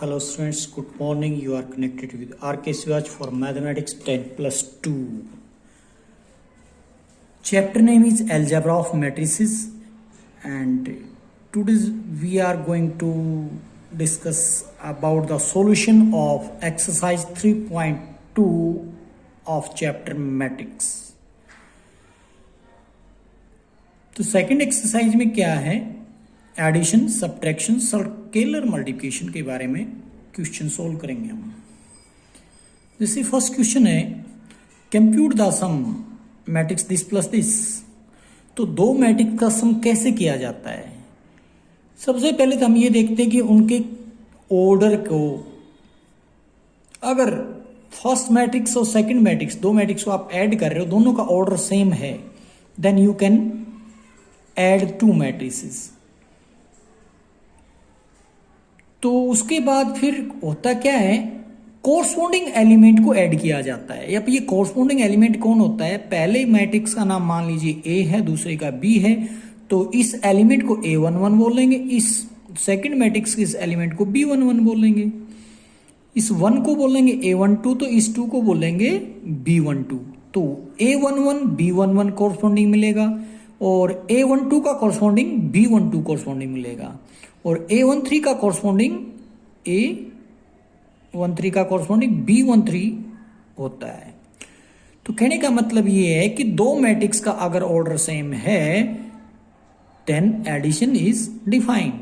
Hello students, good morning. You are connected with RK Swaj for Mathematics 10 plus 2. Chapter name is Algebra of Matrices, and today we are going to discuss about the solution of exercise 3.2 of chapter Matrix. तो second exercise में क्या है, addition, subtraction, scalar multiplication के बारे में question solve करेंगे हम। जैसे फर्स्ट क्वेश्चन है, compute the sum matrix this plus this. तो दो मैट्रिक्स का सम कैसे किया जाता है? सबसे पहले तो हम ये देखते हैं कि उनके ऑर्डर को, अगर फर्स्ट मैट्रिक्स और सेकंड मैट्रिक्स, दो मैट्रिक्स को आप ऐड कर रहे हो, दोनों का ऑर्डर सेम है, then you can add two matrices. तो उसके बाद फिर होता क्या है, कोरस्पोंडिंग एलिमेंट को ऐड किया जाता है। अब ये कोरस्पोंडिंग एलिमेंट कौन होता है? पहले मैट्रिक्स का नाम मान लीजिए ए है, दूसरे का बी है, तो इस एलिमेंट को A11 बोलेंगे, इस सेकंड मैट्रिक्स के इस एलिमेंट को B11 बोलेंगे, इस 1 को बोलेंगे A12, तो इस 2 को बोलेंगे B12। तो A11 B11 कोरस्पोंडिंग मिलेगा और A12 का कोरस्पोंडिंग B12 कोरस्पोंडिंग मिलेगा और A13 का कोरस्पोंडिंग A13 का कोरस्पोंडिंग B13 होता है। तो कहने का मतलब ये है कि दो मैट्रिक्स का अगर ऑर्डर सेम है देन एडिशन इज डिफाइंड।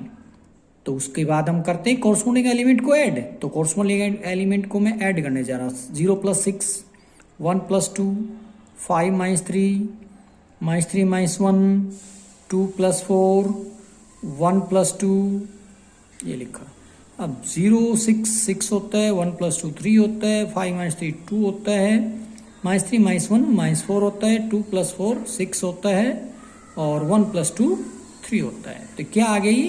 तो उसके बाद हम करते हैं कोरस्पोंडिंग एलिमेंट को ऐड। तो कोरस्पोंडिंग एलिमेंट को मैं ऐड करने जा रहा हूं। 0 + 6, 1 + 2, 5 - 3, -3 - 1, 2 + 4, 1 + 2, ये लिखा। अब 0 6 6 होता है, 1 + 2 3 होता है, 5 - 3 2 होता है, -3 - 1 -4 होता है, 2 + 4 6 होता है और 1 + 2 3 होता है। तो क्या आ गई?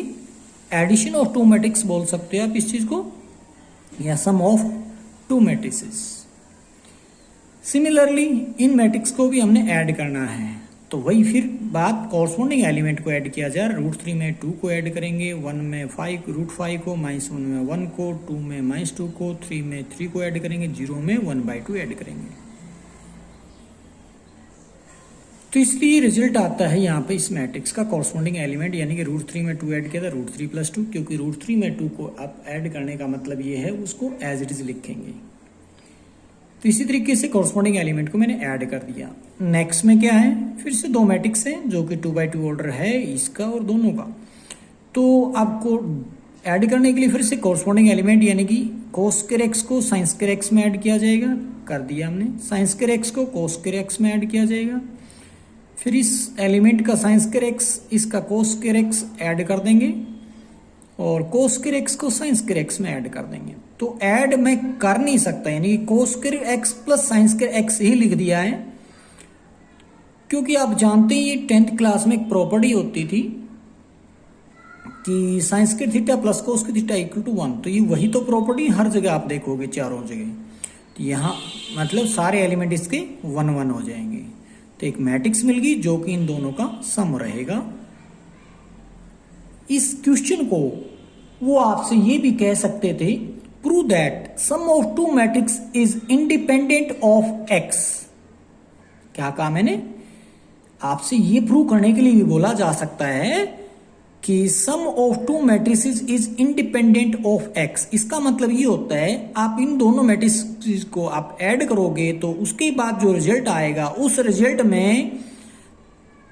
एडिशन ऑफ टू मैट्रिक्स बोल सकते हैं आप इस चीज को, या sum of two matrices. Similarly इन मैट्रिक्स को भी हमने ऐड करना है, तो वही फिर बात कोरस्पोंडिंग एलिमेंट को ऐड किया जाए। √3 में 2 को ऐड करेंगे, 1 में 5 √5 को, -1 में 1 को, 2 में -2 को, 3 में 3 को ऐड करेंगे, 0 में 1/2 ऐड करेंगे। तो इसलिए रिजल्ट आता है यहाँ पे इस मैट्रिक्स का कोरस्पोंडिंग एलिमेंट, यानी कि √3 में 2 ऐड किया था, √3 + 2, क्योंकि √3 में 2 को आप ऐड करने का मतलब ये है उसको एज इट इज लिखेंगे। तो इसी तरीके से कोरस्पोंडिंग एलिमेंट को मैंने ऐड कर दिया। नेक्स्ट में क्या है, फिर से दो मैट्रिक्स है जो कि 2/2 ऑर्डर है इसका और दोनों का। तो आपको ऐड करने के लिए फिर से कोरस्पोंडिंग एलिमेंट यानी कि cos² x को sin² x में ऐड किया जाएगा, कर दिया हमने। sin² x को cos² x में ऐड किया जाएगा, फिर इस एलिमेंट का sin² x इसका cos² x ऐड कर देंगे और cos² x को sin² x में ऐड कर देंगे। तो ऐड मैं कर नहीं सकता, यानी cos² x + sin² x ही लिख दिया है, क्योंकि आप जानते हैं ये 10th क्लास में एक प्रॉपर्टी होती थी कि sin² θ + cos² θ = 1। तो ये वही तो प्रॉपर्टी हर जगह आप देखोगे, चारों जगह। तो यहाँ मतलब सारे एलिमेंट इसके 1 1 हो जाएंगे। तो एक मैट्रिक्स मिल गई जो कि इन दोनों का सम रहेगा। इस क्वेश्चन को वो आपसे ये भी कह सकते थे, prove that sum of two matrix is independent of x। क्या कहा मैंने? आपसे ये प्रूव करने के लिए भी बोला जा सकता है कि sum of two matrices is independent of x। इसका मतलब ये होता है आप इन दोनों मैट्रिसेस को आप ऐड करोगे तो उसके बाद जो रिजल्ट आएगा उस रिजल्ट में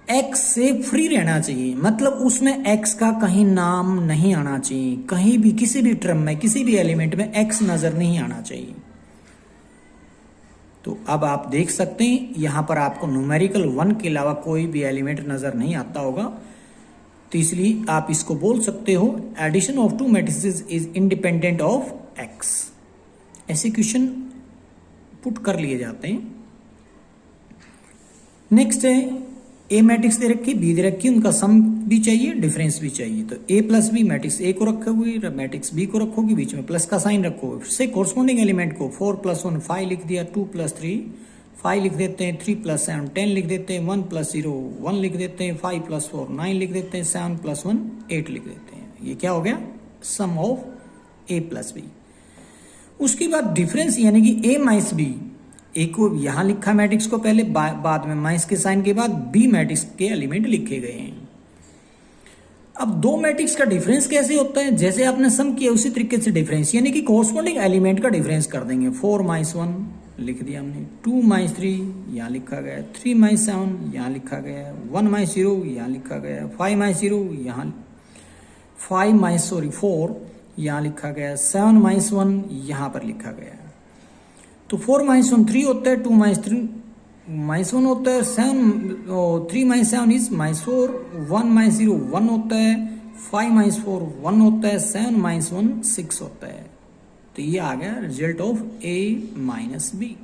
x से फ्री रहना चाहिए, मतलब उसमें x का कहीं नाम नहीं आना चाहिए, कहीं भी किसी भी टर्म में किसी भी एलिमेंट में x नजर नहीं आना चाहिए। तो अब आप देख सकते हैं यहां पर आपको न्यूमेरिकल 1 के अलावा कोई भी एलिमेंट नजर नहीं आता होगा, तो इसलिए आप इसको बोल सकते हो addition of two matrices is independent of x। ऐसे क्वेश्चन पुट कर लिए जाते हैं। नेक्स्ट है, ए मैट्रिक्स दे रखी, बी दे रखी, उनका सम भी चाहिए, डिफरेंस भी चाहिए। तो a + b, मैट्रिक्स ए को रखोगी, मैट्रिक्स बी को रखोगी, बीच में प्लस का साइन रखोगे। फिर से कोरस्पोंडिंग एलिमेंट को 4 + 1 5 लिख दिया, 2 + 3 5 लिख देते हैं, 3 + 7 10 लिख देते हैं, 1 + 0 1 लिख देते हैं, 5 + 4 9 लिख देते हैं, 7 + 1 8 लिख देते हैं। ये क्या हो गया? सम ऑफ ए प्लस बी। उसके बाद डिफरेंस यानी कि ए माइनस बी, ए को यहां लिखा मैट्रिक्स को पहले, बाद में माइनस के साइन के बाद बी मैट्रिक्स के एलिमेंट लिखे गए हैं। अब दो मैट्रिक्स का डिफरेंस कैसे होता है, जैसे आपने सम किया उसी तरीके से डिफरेंस यानी कि कोरस्पॉन्डिंग एलिमेंट का डिफरेंस कर देंगे। 4 माइनस 1 लिख दिया हमने, 2 माइनस 3 यहाँ लिखा गया, 3 माइनस 7 यहाँ लिखा गया, 1 माइनस 0 यहाँ लिखा गया, 5 माइनस 0 यहाँ, 4 यहाँ लिखा गया, 7 माइनस 1 यहाँ पर लिखा गया। तो 4 माइनस 1 3 होता है, 2 माइनस 3 माइनस 1 होता है, 3 माइनस 7 इज माइनस 4, 1 माइनस 0 1 होता है, 5 माइनस 4 1 होता है, 7 माइनस 1 6 होता है। तो ये आ गया result of A minus B.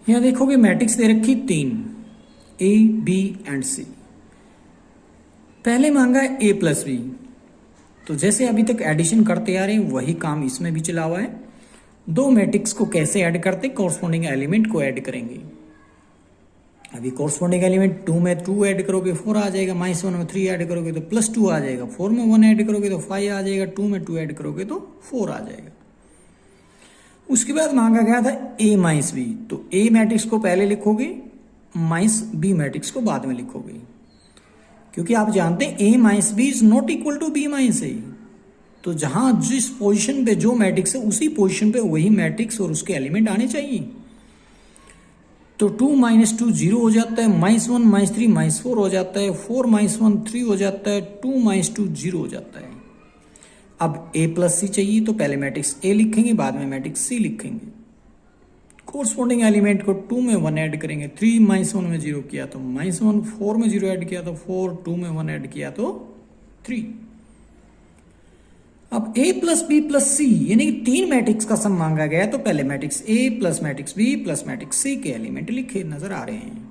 यहां देखोगे मैट्रिक्स दे रखी 3, ए बी एंड सी। पहले मांगा है ए प्लस बी, तो जैसे अभी तक एडिशन करते आ रहे हैं वही काम इसमें भी चला हुआ है। दो मैट्रिक्स को कैसे ऐड करते, कोरस्पॉन्डिंग एलिमेंट को ऐड करेंगे। अभी कोरस्पॉन्डिंग एलिमेंट 2 में 2 ऐड करोगे 4 आ जाएगा, -1 में 3 ऐड करोगे तो +2 आ जाएगा, 4 में 1 ऐड करोगे तो 5 आ जाएगा, 2 में 2 ऐड करोगे तो 4 आ जाएगा। उसके बाद मांगा गया था ए माइनस बी, तो ए मैट्रिक्स को पहले लिखोगे, माइनस बी मैट्रिक्स को बाद में लिखोगे, क्योंकि आप जानते हैं A minus B is not equal to B minus A. तो जहां जिस पोजीशन पे जो मैट्रिक्स है उसी पोजीशन पे वही मैट्रिक्स और उसके एलिमेंट आने चाहिए। तो 2 माइनस 2 0 हो जाता है, -1 -3 -4 हो जाता है, 4 -1 3 हो जाता है, 2 - 2 0 हो जाता है। अब ए प्लस सी चाहिए तो पहले मैट्रिक्स ए लिखेंगे, बाद में मैट्रिक्स सी लिखेंगे। कोरस्पॉन्डिंग एलिमेंट को 2 में 1 ऐड करेंगे, 3 -1 में 0 किया तो -1, 4 में 0 ऐड किया तो 4, 2 में 1 ऐड किया तो 3। अब a प्लस बी प्लस सी यानी कि 3 मैट्रिक्स का सम मांगा गया, तो पहले matrix a plus matrix b plus matrix c के एलिमेंट लिखे नजर आ रहे हैं।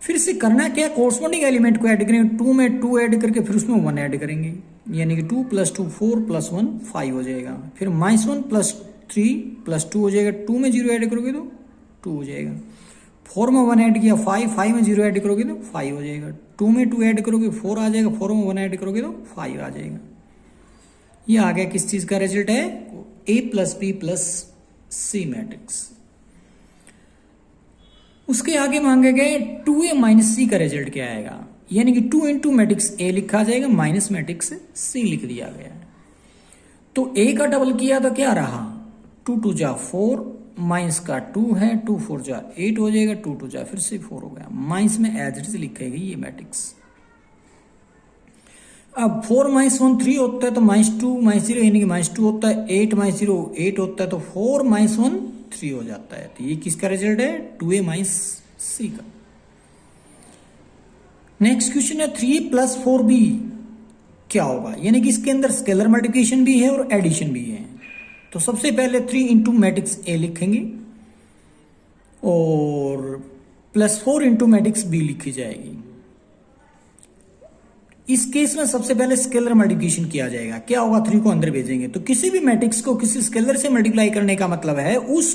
फिर से करना क्या, कोरस्पॉन्डिंग एलिमेंट को ऐड करेंगे, 2 में 2 ऐड करके फिर उसमें 1 ऐड करेंगे, यानी कि 2 + 2 4 + 1 5 हो जाएगा। फिर -1 + 3 + 2 हो जाएगा, 2 में 0 ऐड करोगे तो 2 हो जाएगा, 4 में 1 ऐड किया 5 में 0 ऐड करोगे तो 5 हो जाएगा, 2 में 2 ऐड करोगे 4 आ जाएगा, 4 में 1 ऐड करोगे तो 5 आ जाएगा। ये आ गया किस चीज का रिजल्ट है, a plus B plus C matrix. उसके आगे मांगे गए 2a माइनस सी का रिजल्ट क्या आएगा, यानी कि 2 इंटू मैट्रिक्स a लिखा जाएगा माइनस मैट्रिक्स c लिख दिया गया है। तो a का डबल किया तो क्या रहा, 2 2 जा 4, माइनस का 2 है, 2 4 जा 8 हो जाएगा, 2 2 जा फिर से 4 हो गया, माइनस में एज इट इज लिखेगी ये मैट्रिक्स। अब 4 - 1 3 होता है तो -2 -0 यानी कि -2 होता है, 8 -0 8 होता है तो 4 - 1 3 हो जाता है। तो ये किसका रिजल्ट है, 2a माइनस सी का। नेक्स्ट क्वेश्चन है 3a + 4b क्या होगा, यानी कि इसके अंदर स्केलर मल्टीप्लिकेशन भी है और एडिशन भी है। तो सबसे पहले 3 इंटू मैट्रिक्स a लिखेंगे और +4 इंटू मैट्रिक्स b लिखी जाएगी। इस केस में सबसे पहले स्केलर मल्टीप्लिकेशन किया जाएगा, क्या होगा, 3 को अंदर भेजेंगे। तो किसी भी मैट्रिक्स को किसी स्केलर से मल्टीप्लाई करने का मतलब है उस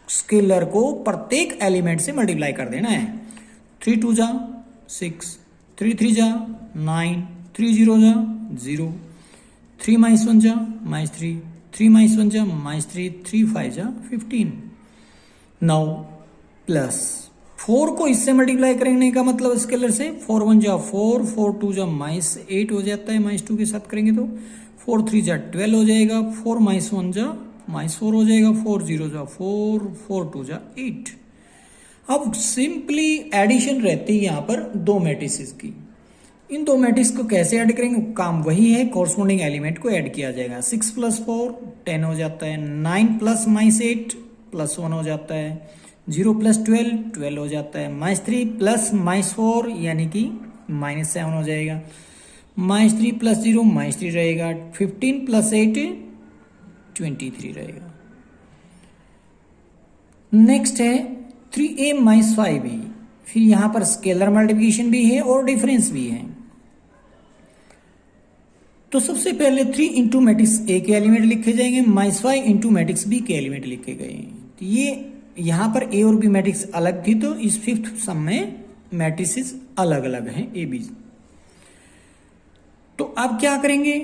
स्केलर को प्रत्येक एलिमेंट से मल्टीप्लाई कर देना है। 3 2 जा 6, 3 3 जा 9, 3 0 जा 0, 3 -1 जा -3, 3 -1 जा -3, 3 5 जा 15। नाउ प्लस 4 को इससे मल्टीप्लाई करने का मतलब स्केलर से 4 1 जा 4, 4 2 जा -8 हो जाता है, -2 के साथ करेंगे तो 4 3 जा 12 हो जाएगा, 4 -1 जा -4 हो जाएगा, 4 0 जा 4, 4 2 जा 8। अब सिंपली एडिशन रहती है यहाँ पर दो मैट्रिसेस की। इन दो मैट्रिक्स को कैसे ऐड करेंगे, काम वही है, कोरस्पॉन्डिंग एलिमेंट को ऐड किया जाएगा। 6 + 4 10 हो जाता है, 9 + -8 +1 हो जाता है, 0 + 12 12 हो जाता है, -3 + -4 यानी कि -7 हो जाएगा, -3 + 0 -3 रहेगा, 15 + 8 23 रहेगा। नेक्स्ट है 3a - 5b, फिर यहां पर स्केलर मल्टीप्लिकेशन भी है और डिफरेंस भी है। तो सबसे पहले 3 इंटू मैट्रिक्स a के एलिमेंट लिखे जाएंगे, -5 इंटू मैट्रिक्स b के एलिमेंट लिखे गए। तो ये यहां पर ए और बी मैट्रिक्स अलग थी, तो इस फिफ्थ सम में मैट्रिसेस अलग अलग हैं ए बी। तो अब क्या करेंगे,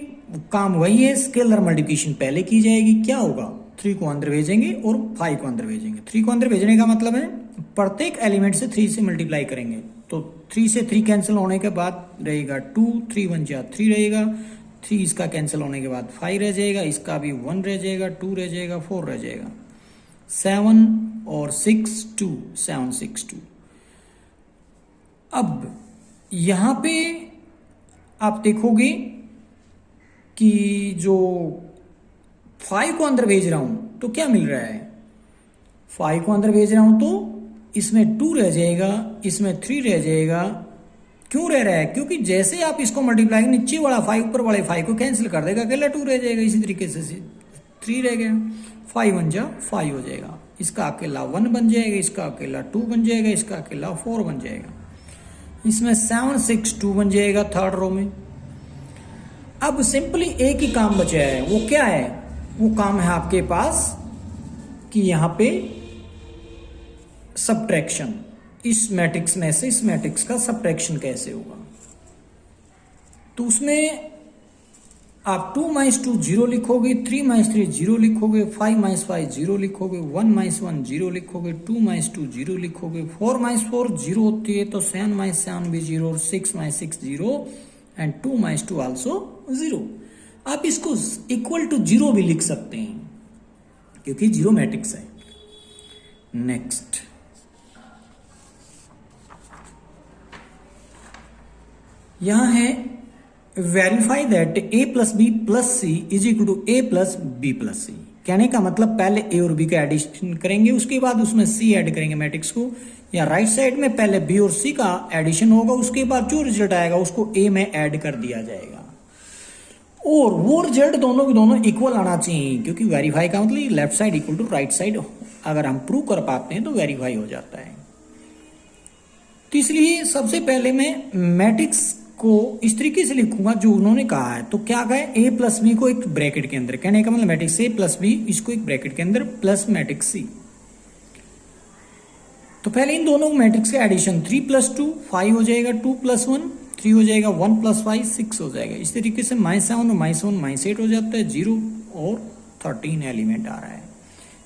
काम वही है, स्केलर मल्टीप्लिकेशन पहले की जाएगी। क्या होगा, 3 को अंदर भेजेंगे और 5 को अंदर भेजेंगे। 3 को अंदर भेजने का मतलब है प्रत्येक एलिमेंट से 3 से मल्टीप्लाई करेंगे। तो 3 से 3 कैंसिल होने के बाद रहेगा 2, 3 1 जा 3 रहेगा, 3 इसका कैंसिल होने के बाद 5 रह जाएगा, इसका भी 1 रह जाएगा, 2 रह जाएगा, 4 रह जाएगा, 7 और 6 2, 7 6 2। अब यहां पे आप देखोगे कि जो 5 को अंदर भेज रहा हूं तो क्या मिल रहा है, 5 को अंदर भेज रहा हूं तो इसमें 2 रह जाएगा, इसमें 3 रह जाएगा। क्यों रह रहा है, क्योंकि जैसे आप इसको मल्टीप्लाई नीचे वाला 5 ऊपर वाले 5 को कैंसिल कर देगा, अकेला 2 रह जाएगा। इसी तरीके से 3 रह गया, 5 1 जा 5 हो जाएगा, इसका अकेला 1 बन जाएगा, इसका अकेला 2 बन जाएगा, इसका अकेला 4 बन जाएगा, इसमें 7 6 2 बन जाएगा थर्ड रो में। अब सिंपली एक ही काम बचा है, वो क्या है, वो काम है आपके पास कि यहां पे सब्ट्रैक्शन, इस मैट्रिक्स में से इस मैट्रिक्स का सब्ट्रैक्शन कैसे होगा। तो उसमें आप 2 - 2 0 लिखोगे, 3 - 3 0 लिखोगे, 5 - 5 0 लिखोगे, 1 - 1 0 लिखोगे, 2 - 2 0 लिखोगे, 4 - 4 0 होती है तो 7 - 7 भी 0 और 6 - 6 0 एंड 2 - 2 आल्सो 0। आप इसको इक्वल टू 0 भी लिख सकते हैं क्योंकि 0 मैट्रिक्स है। नेक्स्ट, यहां है verify that a + b + c = a + b + c। कहने का मतलब पहले a और b का एडिशन करेंगे, उसके बाद उसमें c ऐड करेंगे मैट्रिक्स को, या राइट साइड में पहले b और c का एडिशन होगा, उसके बाद जो रिजल्ट आएगा उसको a में ऐड कर दिया जाएगा, और वो रिजल्ट दोनों के दोनों इक्वल आना चाहिए, क्योंकि वेरीफाई का मतलब left side equal to right side अगर हम प्रूव कर पाते हैं तो वेरीफाई हो जाता है। तो इसलिए सबसे पहले मैं मैट्रिक्स को इस तरीके से लिखूंगा जो उन्होंने कहा है। तो क्या कहा है, a + b को एक ब्रैकेट के अंदर, कहने का मतलब मैट्रिक्स a + b इसको एक ब्रैकेट के अंदर प्लस मैट्रिक्स c। तो पहले इन दोनों मैट्रिक्स का एडिशन 3 + 2 5 हो जाएगा, 2 + 1 3 हो जाएगा, 1 + 5 6 हो जाएगा। इस तरीके से -7 और -1 -8 हो जाता है, 0 और 13 एलिमेंट आ रहा है।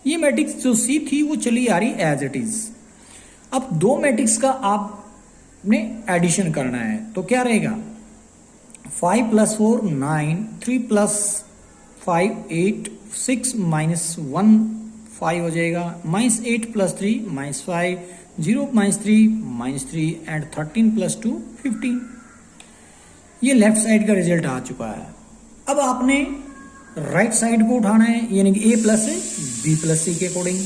ये मैट्रिक्स जो C थी वो चली आ रही एज इट इज। अब दो मैट्रिक्स का आपने एडिशन करना है तो क्या रहेगा, 5 + 4 9, 3 + 5 8, 6 - 1 5 हो जाएगा, -8 + 3 -5, 0 - 3 -3 एंड 13 + 2 15। ये लेफ्ट साइड का रिजल्ट आ चुका है। अब आपने राइट साइड को उठाना है, यानी कि a + b + c के अकॉर्डिंग।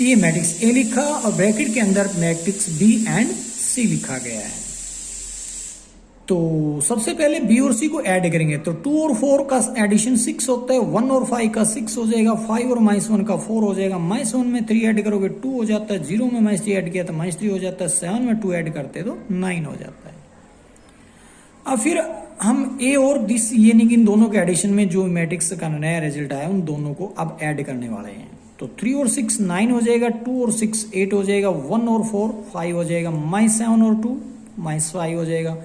ये मैट्रिक्स a लिखा और ब्रैकेट के अंदर मैट्रिक्स b एंड c लिखा गया है। तो सबसे पहले b और c को ऐड करेंगे, तो 2 और 4 का एडिशन 6 होता है, 1 और 5 का 6 हो जाएगा, 5 और -1 का 4 हो जाएगा, -1 में 3 ऐड करोगे 2 हो जाता है, 0 में -3 ऐड किया तो -3 हो जाता है, 7 में 2 ऐड करते तो 9 हो जाता है। अब फिर हम a और दिस यानी कि इन दोनों के एडिशन में जो मैट्रिक्स का नया रिजल्ट आया उन दोनों को अब ऐड करने वाले हैं। तो 3 और 6 9 हो जाएगा, 2 और 6 8 हो जाएगा, 1 और 4 5 हो जाएगा, -7 और 2 -5 हो जाएगा,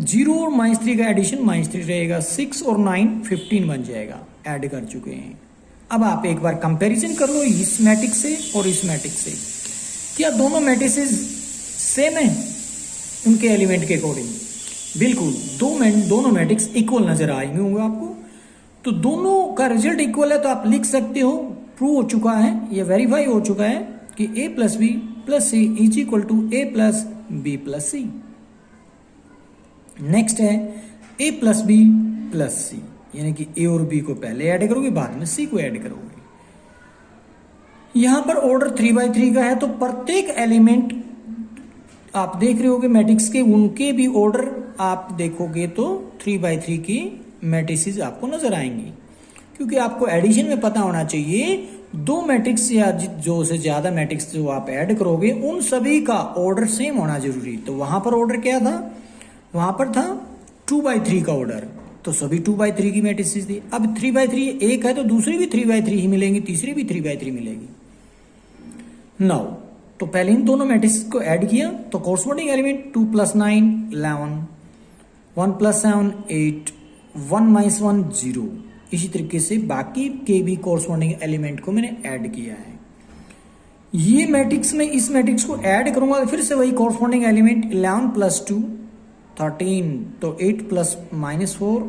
0 और -3 का एडिशन -3 रहेगा, 6 और 9 15 बन जाएगा। ऐड कर चुके हैं। अब आप एक बार कंपैरिजन कर लो इस मैट्रिक्स से और इस मैट्रिक्स से, क्या दोनों मैट्रिसेस सेम है उनके एलिमेंट के अकॉर्डिंग? बिल्कुल, दोनों मैट्रिक्स इक्वल नजर आएंगे होंगे आपको। तो दोनों का रिजल्ट इक्वल है तो आप लिख सकते हो, प्रूव हो चुका है, ये वेरीफाई हो चुका है कि a + b + c = a + b + c। Next है a + b + c, यानी कि a और b को पहले ऐड करोगे, बाद में c को ऐड करोगे। यहां पर ऑर्डर 3/3 का है, तो प्रत्येक एलिमेंट आप देख रहे होगे मैट्रिक्स के, उनके भी ऑर्डर आप देखोगे तो 3/3 की मैट्रिसेस आपको नजर आएंगी, क्योंकि आपको एडिशन में पता होना चाहिए दो मैट्रिक्स या जो से ज्यादा मैट्रिक्स जो आप ऐड करोगे उन सभी का ऑर्डर सेम होना जरूरी। तो वहां पर ऑर्डर क्या था, वहां पर था 2/3 का ऑर्डर, तो सभी 2/3 की मैट्रिसेस थी। अब 3/3 एक है तो दूसरी भी 3/3 ही मिलेंगी, तीसरी भी 3/3 मिलेगी। नाउ तो पहले इन दोनों मैट्रिक्स को ऐड किया तो कॉरस्पॉन्डिंग एलिमेंट 2 + 9 11, 1 + 7 8, 1 - 1 0। इसी तरीके से बाकी के भी कॉरस्पॉन्डिंग एलिमेंट को मैंने ऐड किया है। ये मैट्रिक्स में इस मैट्रिक्स को ऐड करूंगा फिर से वही कॉरस्पॉन्डिंग एलिमेंट 11 + 2 13, तो 8 + -4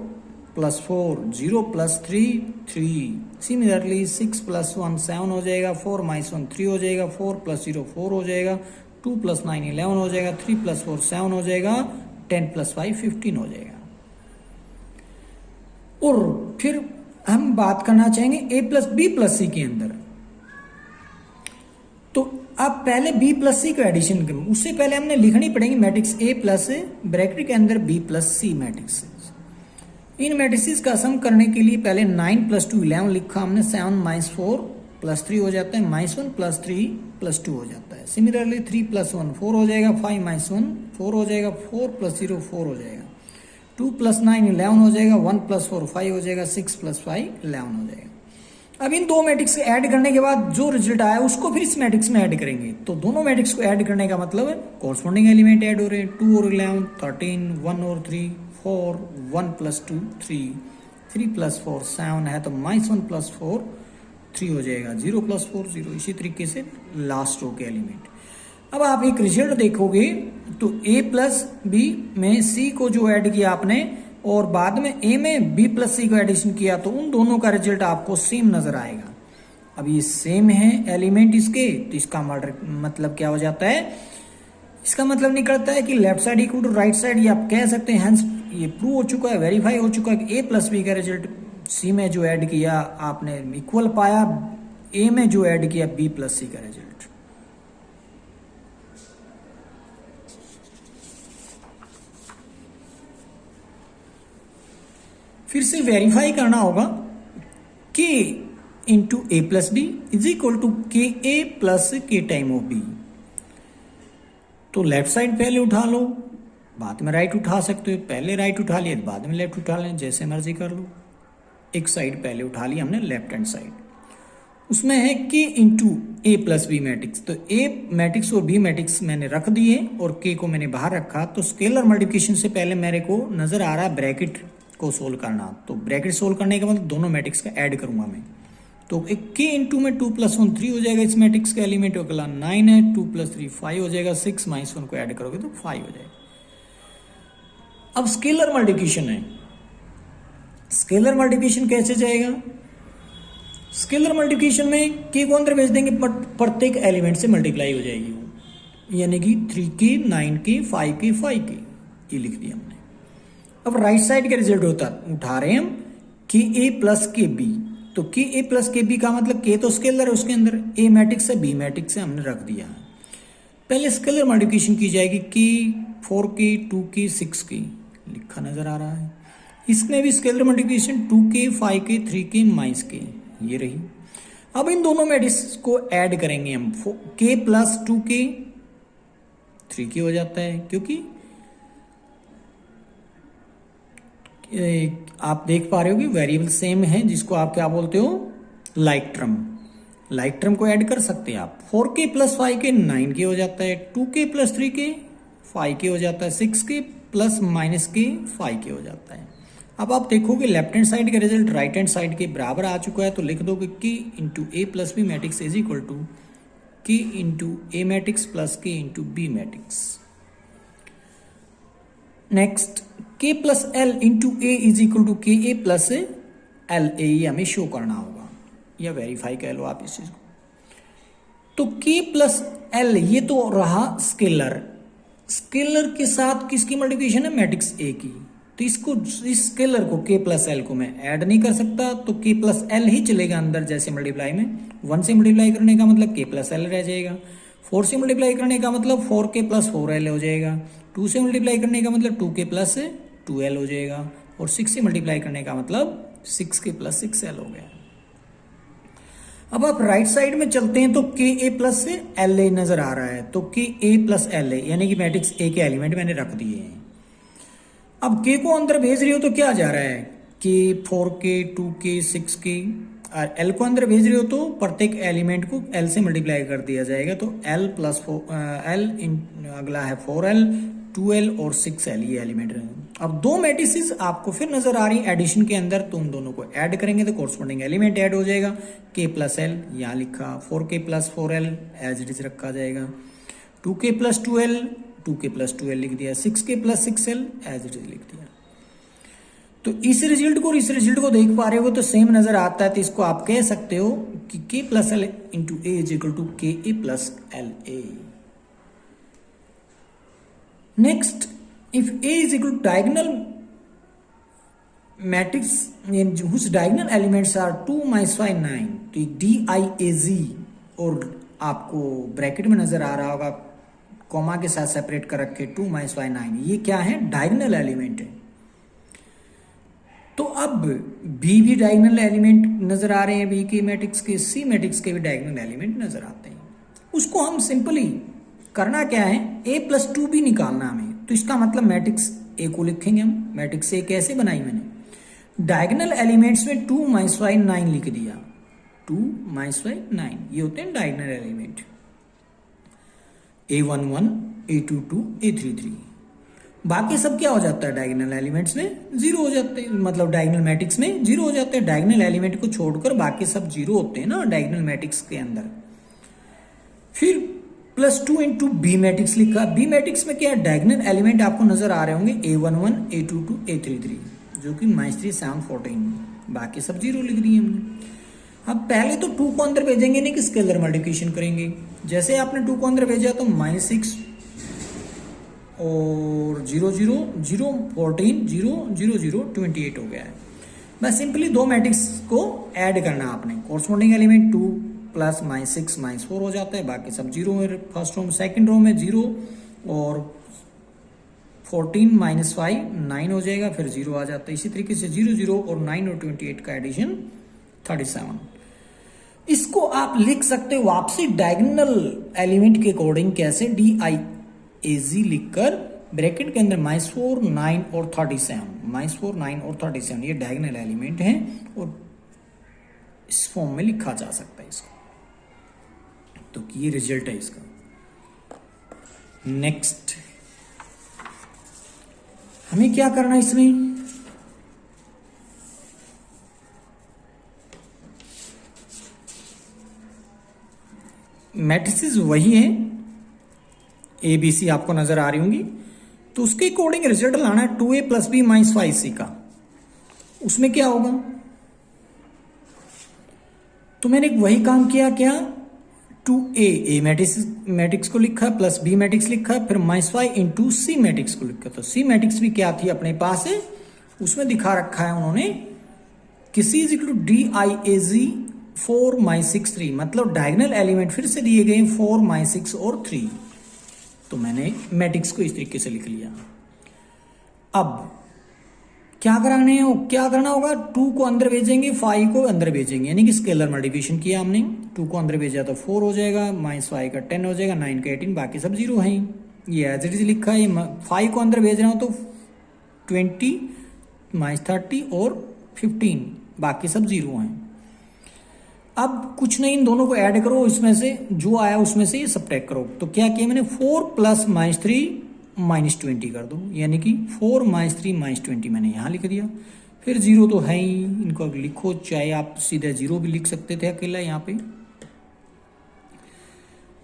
+ 4 0 + 3 3। सिमिलरली 6 + 1 7 हो जाएगा, 4 - 1 3 हो जाएगा, 4 + 0 4 हो जाएगा, 2 + 9 11 हो जाएगा, 3 + 4 7 हो जाएगा, 10 + 5 15 हो जाएगा। और फिर हम बात करना चाहेंगे a + b + c के अंदर। तो अब पहले b + c को एडिशन करूं, उससे पहले हमने लिखनी पड़ेगी मैट्रिक्स a प्लस ब्रैकेट के अंदर b + c मैट्रिक्स। इन मैट्रिक्स का सम करने के लिए पहले 9 + 2 11 लिखा हमने, 7 - 4 + 3 हो जाता है, -1 + 3 + 2 हो जाता है। सिमिलरली 3 + 1 4 हो जाएगा, 5 - 1 4 हो जाएगा, 4 + 0 4 हो जाएगा, 2 + 9 11 हो जाएगा, 1 + 4 5 हो जाएगा, 6 + 5 11 हो जाएगा। अब इन दो मैट्रिक्स को ऐड करने के बाद जो रिजल्ट आया उसको फिर इस मैट्रिक्स में ऐड करेंगे। तो दोनों मैट्रिक्स को ऐड करने का मतलब है कॉरस्पॉन्डिंग एलिमेंट ऐड हो रहे हैं, 2 और 11 13, 1 और 3 4, 1 + 2 3, 3 + 4 7 है, तो -1 + 4 3 हो जाएगा, 0 + 4 0। इसी तरीके से लास्ट रो के एलिमेंट। अब आप एक रिजल्ट देखोगे तो a + b में c को जो ऐड किया आपने और बाद में a में b + c को एडिशन किया तो उन दोनों का रिजल्ट आपको सेम नजर आएगा। अब ये सेम है एलिमेंट इसके, तो इसका मतलब क्या हो जाता है, इसका मतलब निकलता है कि left side equal to right side, ये आप कह सकते हैं। हेंस ये प्रूव हो चुका है, वेरीफाई हो चुका है कि a + b का रिजल्ट c में जो ऐड किया आपने इक्वल पाया a में जो ऐड किया b + c का रिजल्ट। फिर से वेरीफाई करना होगा k × a + b = ka + k time of b। तो लेफ्ट साइड पहले उठा लो, बाद में राइट उठा सकते हो, पहले राइट उठा लिया बाद में लेफ्ट उठा लें, जैसे मर्जी कर लो। एक साइड पहले उठा लिया हमने लेफ्ट हैंड साइड, उसमें है k × a + b मैट्रिक्स। तो a मैट्रिक्स और b मैट्रिक्स मैंने रख दिए और k को मैंने बाहर रखा। तो स्केलर मल्टीप्लिकेशन से पहले मेरे को नजर आ रहा है ब्रैकेट को सोल्व करना। तो ब्रैकेट सोल्व करने के मतलब दोनों मैट्रिक्स का ऐड करूंगा मैं। तो एक k × में 2 + 1 3 हो जाएगा, इस मैट्रिक्स का एलिमेंट अगला 9 है, 2 + 3 5 हो जाएगा, 6 - 1 को ऐड करोगे तो 5 हो जाएगा। अब स्केलर मल्टीप्लिकेशन है, स्केलर मल्टीप्लिकेशन कैसे जाएगा, स्केलर मल्टीप्लिकेशन में k को अंदर भेज देंगे, प्रत्येक एलिमेंट से मल्टीप्लाई हो जाएगी वो, यानी कि 3k 9k 5k 5k, ये लिख दिया हमने। अब राइट साइड का रिजल्ट उठा रहे हैं हम ka + kb। तो ka + kb का मतलब k तो स्केलर है, उसके अंदर a मैट्रिक्स है b मैट्रिक्स है, हमने रख दिया। पहले स्केलर मल्टीप्लिकेशन की जाएगी k 4k 2k 6k, लिखा नजर आ रहा है। इसमें भी scalar multiplication 2k 5k 3k -k, ये रही। अब इन दोनों मैट्रिक्स को ऐड करेंगे हम, k + 2k 3k हो जाता है, क्योंकि आप देख पा रहे हो कि वेरिएबल सेम है, जिसको आप क्या बोलते हो, लाइक टर्म को ऐड कर सकते हैं आप। 4k + 5k 9k हो जाता है, 2k + 3k 5k हो जाता है, 6k + -k 5k हो जाता है। अब आप देखोगे लेफ्ट हैंड साइड का रिजल्ट राइट हैंड साइड के बराबर आ चुका है, तो लिख दोगे k × a + b matrix = k × a matrix + k × b matrix. Next k + l × a = ka + la, ये हमें शो करना होगा या वेरीफाई कह लो आप इस चीज को। तो k + l ये तो रहा स्केलर, स्केलर के साथ किसकी मल्टीप्लिकेशन है, मैट्रिक्स a की। तो इसको, इस स्केलर को k + l को मैं ऐड नहीं कर सकता, तो k + l ही चलेगा अंदर। जैसे मल्टीप्लाई में 1 से मल्टीप्लाई करने का मतलब k + l रह जाएगा, 4 से मल्टीप्लाई करने का मतलब 4k + 4l हो जाएगा, 2 से मल्टीप्लाई करने का मतलब 2k + 2l हो जाएगा, और 6 से मल्टीप्लाई करने का मतलब 6k + 6l हो गया। अब आप राइट साइड में चलते हैं तो ka + la नजर आ रहा है, तो ka + la यानी कि मैट्रिक्स a के एलिमेंट मैंने रख दिए हैं। अब k को अंदर भेज रही हो तो क्या जा रहा है, k 4k 2k 6k, और एल को अंदर भेज रहे हो तो प्रत्येक एलिमेंट को एल से मल्टीप्लाई कर दिया जाएगा, तो एल प्लस एल अगला है 4l 2l और 6l ये एलिमेंट रहेंगे। अब दो मैट्रिसेस आपको फिर नजर आ रही है एडिशन के अंदर, तो उन दोनों को ऐड करेंगे तो कोरस्पॉन्डिंग एलिमेंट ऐड हो जाएगा। k प्लस एल यहाँ लिखा, 4k plus 4l as it is रखा जाएगा, 2k plus 2l 2k plus 2l लिख दिया, 6k plus 6l as it is लिख दिया। तो इस रिजल्ट को और इस रिजल्ट को देख पा रहे हो तो सेम नजर आता है, तो इसको आप कह सकते हो कि k plus L into A is equal to K A plus L A. Next, if A is equal to diagonal matrix whose diagonal elements are 2 minus 5 9, तो DIAZ और आपको ब्रैकेट में नजर आ रहा होगा कॉमा के साथ सेपरेट कर रखे 2 minus 5 9, ये क्या है? डायगोनल एलिमेंट है। तो अब B भी डायगोनल एलिमेंट नजर आ रहे हैं, B के मैट्रिक्स के, C मैट्रिक्स के भी डायगोनल एलिमेंट नजर आते हैं। उसको हम सिंपली करना क्या है, A प्लस 2 भी निकालना हमें, तो इसका मतलब मैट्रिक्स ए को लिखेंगे हम। मैट्रिक्स ए कैसे बनाई मैंने, डायगोनल एलिमेंट्स में 2 माइनस 5 9 लिख दिया, 2 माइनस 5 9 ये होते हैं diagonal element, A11 A22 A33। बाकी सब क्या हो जाता है डायगोनल एलिमेंट्स में जीरो हो जाते हैं, मतलब डायगोनल मैट्रिक्स में जीरो हो जाते हैं। डायगोनल एलिमेंट को छोड़कर बाकी सब जीरो होते हैं ना डायगोनल मैट्रिक्स के अंदर। फिर प्लस 2 इंटू बी मैट्रिक्स लिखा, बी मैट्रिक्स में क्या डायगोनल एलिमेंट आपको नजर आ रहे होंगे A11 A22 A33 जो कि -3 7 14, बाकी सब जीरो लिख दिए हमने। अब पहले तो 2 को अंदर भेजेंगे नहीं कि स्केलर मल्टीप्लिकेशन करेंगे। जैसे आपने 2 को अंदर भेजा तो -6 और 0 0 0 14 0 0 0 28 हो गया है। बस सिंपली दो मैट्रिक्स को ऐड करना आपने, कोरस्पॉन्डिंग एलिमेंट 2 प्लस -6 -4 हो जाता है, बाकी सब जीरो है। फर्स्ट रो में, सेकंड रो में 0 और 14 -5 9 हो जाएगा, फिर 0 आ जाता है। इसी तरीके से 0 0 और 9 और 28 का एडिशन 37। इसको आप लिख सकते हो वापसी डायगोनल एलिमेंट के अकॉर्डिंग, कैसे, DIAZ लिखकर ब्रैकेट के अंदर -4 9 और 37, -4 9 और 37 ये डायगोनल एलिमेंट हैं और इस फॉर्म में लिखा जा सकता है इसको। तो ये रिजल्ट है इसका। नेक्स्ट हमें क्या करना है इसमें, मैट्रिसेस वही है, ABC आपको नजर आ रही होंगी, तो उसके अकॉर्डिंग रिजल्ट लाना है 2A plus B minus 5C का। उसमें क्या होगा, तो मैंने वही काम किया, क्या 2A मैट्रिक्स को लिखा प्लस B मैट्रिक्स लिखा, फिर -5 इंटू C मैट्रिक्स को लिखा। तो C मैट्रिक्स भी क्या थी अपने पास है, उसमें दिखा रखा है उन्होंने कि C is equal to DIAZ 4 -6 3, मतलब डायगोनल एलिमेंट फिर से दिए गए 4 -6 और 3। तो मैंने मैट्रिक्स को इस तरीके से लिख लिया। अब क्या करना होगा, 2 को अंदर भेजेंगे, 5 को अंदर भेजेंगे, यानी कि स्केलर मल्टीप्लिकेशन किया हमने। 2 को अंदर भेजा तो 4 हो जाएगा, -5 का 10 हो जाएगा, 9 का 18, बाकी सब जीरो हैं। ये एज इट इज लिखा है। 5 को अंदर भेज रहा हूं तो 20 -30 और 15, बाकी सब जीरो हैं। अब कुछ नहीं, इन दोनों को ऐड करो, इसमें से जो आया उसमें से ये सब्ट्रैक्ट करो। तो क्या किया मैंने, 4 प्लस -3 -20 कर दो, यानी कि 4 -3 -20 मैंने यहां लिख दिया। फिर जीरो तो है ही, इनको लिखो, चाहे आप सीधे जीरो भी लिख सकते थे अकेला यहाँ पे।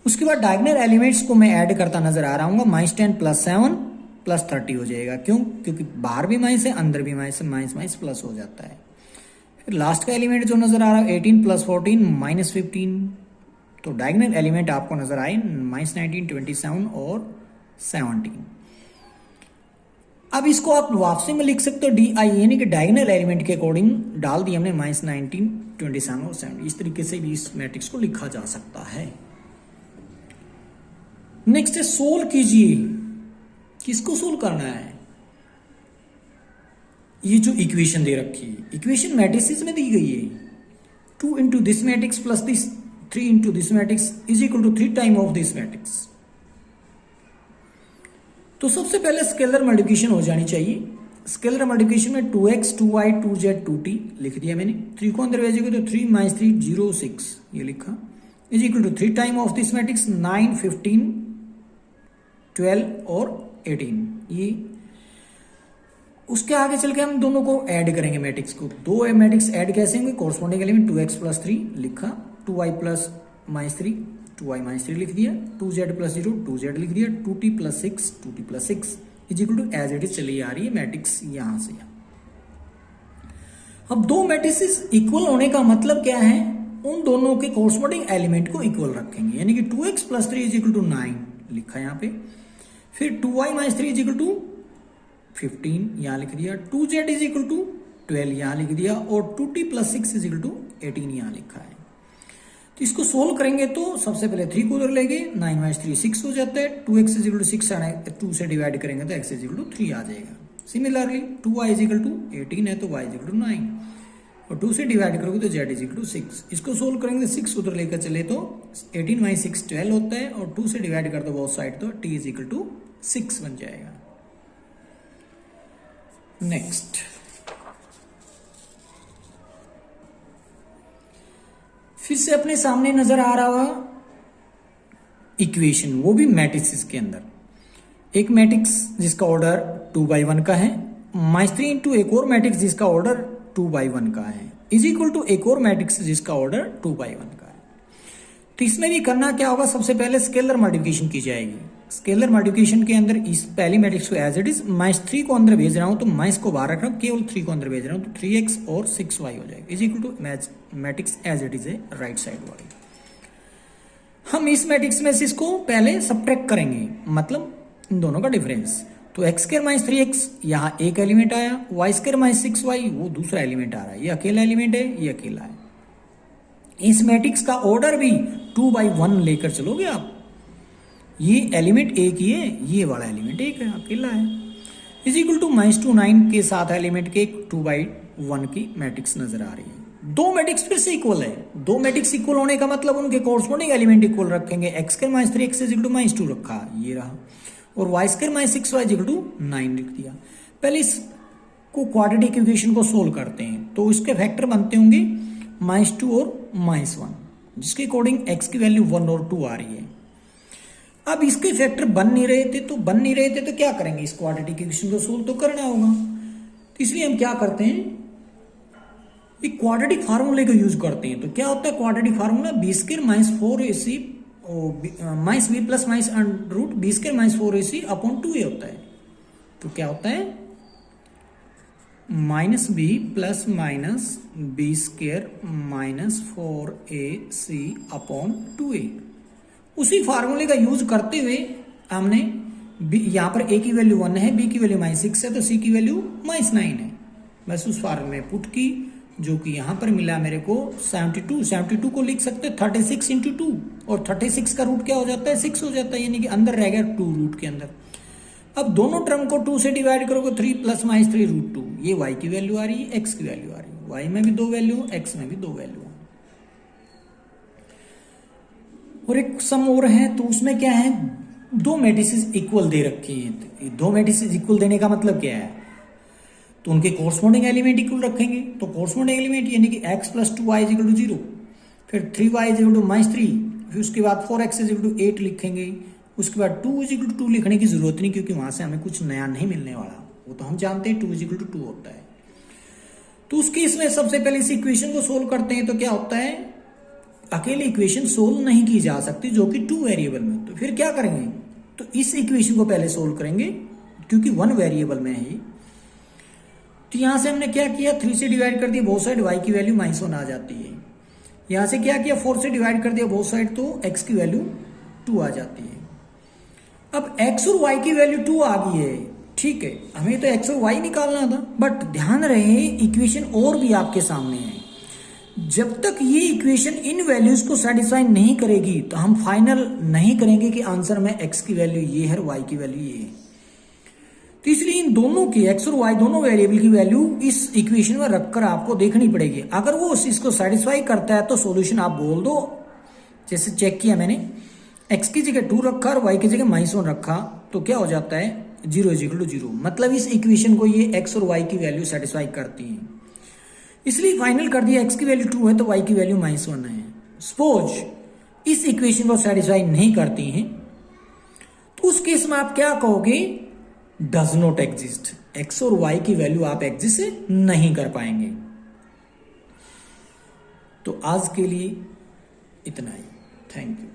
उसके बाद डायगोनल एलिमेंट्स को मैं ऐड करता नजर आ रहा हूँ, -10 प्लस 7 प्लस 30 हो जाएगा। क्यों, क्योंकि बाहर भी माइनस है, अंदर भी माइनस है, माइनस प्लस हो जाता है। फिर लास्ट का एलिमेंट जो नजर आ रहा है 18 प्लस 14 -15, तो डायगोनल एलिमेंट आपको नजर आए -19 27 और 17। अब इसको आप वापसी में लिख सकते हो DI, यानी कि डायगोनल एलिमेंट के अकॉर्डिंग डाल दिया हमने -19 27 और 7। इस तरीके से भी इस मैट्रिक्स को लिखा जा सकता है। नेक्स्ट है सोल्व कीजिए। किसको सोल्व करना है, ये जो इक्वेशन दे रखी है, इक्वेशन मैट्रिसेस में दी गई है। 2 into this matrix plus this 3 into this matrix is equal to 3 time of this matrix. तो सबसे पहले स्केलर मल्टीप्लिकेशन हो जानी चाहिए। स्केलर मल्टीप्लिकेशन में 2x 2y 2z 2t लिख दिया मैंने। 3 को अंदर भेजोगे तो 3 - 3 0 6 ये लिखा is equal to 3 time of this matrix 9 15 12 और 18 ये। उसके आगे चल के हम दोनों को ऐड करेंगे मैट्रिक्स को। दो मैट्रिक्स ऐड कैसे होंगे, कोरस्पॉन्डिंग एलिमेंट 2x + 3 लिखा, 2y + -3 2y - 3 लिख दिया, 2z + 0 2z लिख दिया, 2t + 6 2t + 6 is equal to as it is चली आ रही है मैट्रिक्स यहां से। अब दो मैट्रिक्स इक्वल होने का मतलब क्या है, उन दोनों के कोरस्पॉन्डिंग एलिमेंट को इक्वल रखेंगे, यानी कि 2x + 3 इज इक्वल टू 9 लिखा यहां पे, फिर 2y - 3 इज इक्वल टू 15 यहां लिख दिया, 2z इज इक्वल टू 12 यहां लिख दिया, और 2t + 6 इज इक्वल टू 18 यहां लिखा है। तो इसको सोल्व करेंगे तो सबसे पहले 3 को उधर लेंगे, 9 - 3 6 हो जाता है, 2x इज इक्वल टू 6 2 से डिवाइड करेंगे तो x इज इक्वल टू 3 आ जाएगा। Similarly 2y is equal to 18 है तो y इज इक्वल टू 9, और 2 से डिवाइड करोगे तो z इज इक्वल टू 6। इसको सोल्व करेंगे 6 उधर लेकर चले तो 18 - 6 12 होता है, और 2 से डिवाइड कर दो बोथ साइड तो t इज इक्वल टू 6 बन जाएगा। नेक्स्ट फिर से अपने सामने नजर आ रहा हुआ इक्वेशन, वो भी मैट्रिक्स के अंदर। एक मैट्रिक्स जिसका ऑर्डर 2/1 का है, -3 इंटू एक और मैट्रिक्स जिसका ऑर्डर 2/1 का है, इज इक्वल टू एक और मैट्रिक्स जिसका ऑर्डर 2/1 का है। तो इसमें भी करना क्या होगा, सबसे पहले स्केलर मल्टीप्लिकेशन की जाएगी। स्केलर मल्टीप्लिकेशन के अंदर इस पहली मैट्रिक्स को एज इट इज -3 को अंदर भेज रहा हूं तो माइनस को बाहर रख रहा हूं, केवल 3 को अंदर भेज रहा हूं तो 3x और 6y हो जाएगा, is equal to matrix as it is है राइट साइड वाली। हम इस मैट्रिक्स में से इसको पहले सब्ट्रैक्ट करेंगे, मतलब इन दोनों का डिफरेंस। तो x² - 3x यहाँ एक एलिमेंट आया, y² - 6y वो दूसरा एलिमेंट आ रहा है, ये अकेला एलिमेंट है, ये अकेला है। इस मैट्रिक्स का ऑर्डर भी 2/1 लेकर चलोगे आप, ये एलिमेंट एक ही है, ये वाला एलिमेंट एक है, अकेला है, इज इक्वल टू -2 9 के साथ एलिमेंट के 2/1 की मैट्रिक्स नजर आ रही है। दो मैट्रिक्स फिर से इक्वल है, दो मैट्रिक्स इक्वल होने का मतलब उनके कोरस्पॉन्डिंग एलिमेंट इक्वल रखेंगे। x² - 3x is equal to -2 रखा, ये रहा, और y² - 6y is equal to 9 लिख दिया। पहले इसको क्वाड्रेटिक इक्वेशन को सोल्व करते हैं, तो इसके फैक्टर बनते होंगे -2 और -1, जिसके अकॉर्डिंग x की वैल्यू 1 और 2 आ रही है। अब इसके फैक्टर बन नहीं रहे थे तो क्या करेंगे, इस क्वाड्रेटिक इक्वेशन को सोल्व तो करना होगा। तो इसलिए हम क्या करते हैं, एक क्वाड्रेटिक फार्मूले को यूज करते हैं। तो क्या होता है quadratic formula, b² - 4ac -b plus -√b² - 4ac upon 2a होता है। तो क्या होता है -b plus -b² - 4ac upon 2a। उसी फार्मूले का यूज करते हुए हमने यहां पर a की वैल्यू 1 है, b की वैल्यू -6 है, तो c की वैल्यू -9 है। बस उस फार्मूले में पुट की, जो कि यहां पर मिला मेरे को 72 को लिख सकते 36 इंटू 2, और 36 का रूट क्या हो जाता है 6 हो जाता है, यानी कि अंदर रह गया 2 रूट के अंदर। अब दोनों टर्म को 2 से डिवाइड करोगे 3 + -3 √2, ये y की वैल्यू आ रही है, x की वैल्यू आ रही है, y में भी 2 वैल्यू, x में भी 2 वैल्यू। और एक सम और है, तो उसमें क्या है, दो मैट्रिसेस इक्वल दे रखी हैं। दो मैट्रिसेस इक्वल देने का मतलब क्या है, तो उनके कोरस्पॉन्डिंग एलिमेंट इक्वल रखेंगे। तो कोरस्पॉन्डिंग एलिमेंट यानी कि x + 2y = 0, फिर 3y = -3, फिर उसके बाद 4x = 8 लिखेंगे। उसके बाद 2 = 2 लिखने की जरूरत नहीं, क्योंकि वहां से हमें कुछ नया नहीं मिलने वाला, वो तो हम जानते हैं 2 = 2 होता है। तो उस केस में सबसे पहले इस इक्वेशन को सोल्व करते हैं। तो क्या होता है, अकेले इक्वेशन सोल्व नहीं की जा सकती, जो कि 2 वेरिएबल में। तो फिर क्या करेंगे, तो इस इक्वेशन को पहले सोल्व करेंगे, क्योंकि 1 वेरिएबल में है। तो यहां से हमने क्या किया, 3 से डिवाइड कर दिया बोथ साइड, y की वैल्यू -1 आ जाती है। यहां से क्या किया, 4 से डिवाइड कर दिया बोथ साइड, तो x की वैल्यू 2 आ जाती है। अब x और y की वैल्यू 2 आ गई है, ठीक है, हमें तो x और y निकालना था, बट ध्यान रहे इक्वेशन और भी आपके सामने है। जब तक ये इक्वेशन इन वैल्यूज को सेटिस्फाई नहीं करेगी, तो हम फाइनल नहीं करेंगे कि आंसर में x की वैल्यू ये है, y की वैल्यू ये है। तो इसलिए इन दोनों की, x और y दोनों वेरिएबल की वैल्यू इस इक्वेशन में रखकर आपको देखनी पड़ेगी। अगर वो इसको सेटिस्फाई करता है तो सॉल्यूशन आप बोल दो। जैसे चेक किया मैंने, x की जगह 2 रखा और y की जगह -1 रखा, तो क्या हो जाता है, zero is equal to zero, मतलब इस इक्वेशन को ये एक्स और वाई की वैल्यू सेटिस्फाई करती है, इसलिए फाइनल कर दिया एक्स की वैल्यू 2 है तो वाई की वैल्यू -1 है। सपोज इस इक्वेशन को सेटिस्फाई नहीं करती हैं तो उस केस में आप क्या कहोगे, डज नॉट एग्जिस्ट, एक्स और वाई की वैल्यू आप एग्जिस्ट नहीं कर पाएंगे। तो आज के लिए इतना ही, थैंक यू।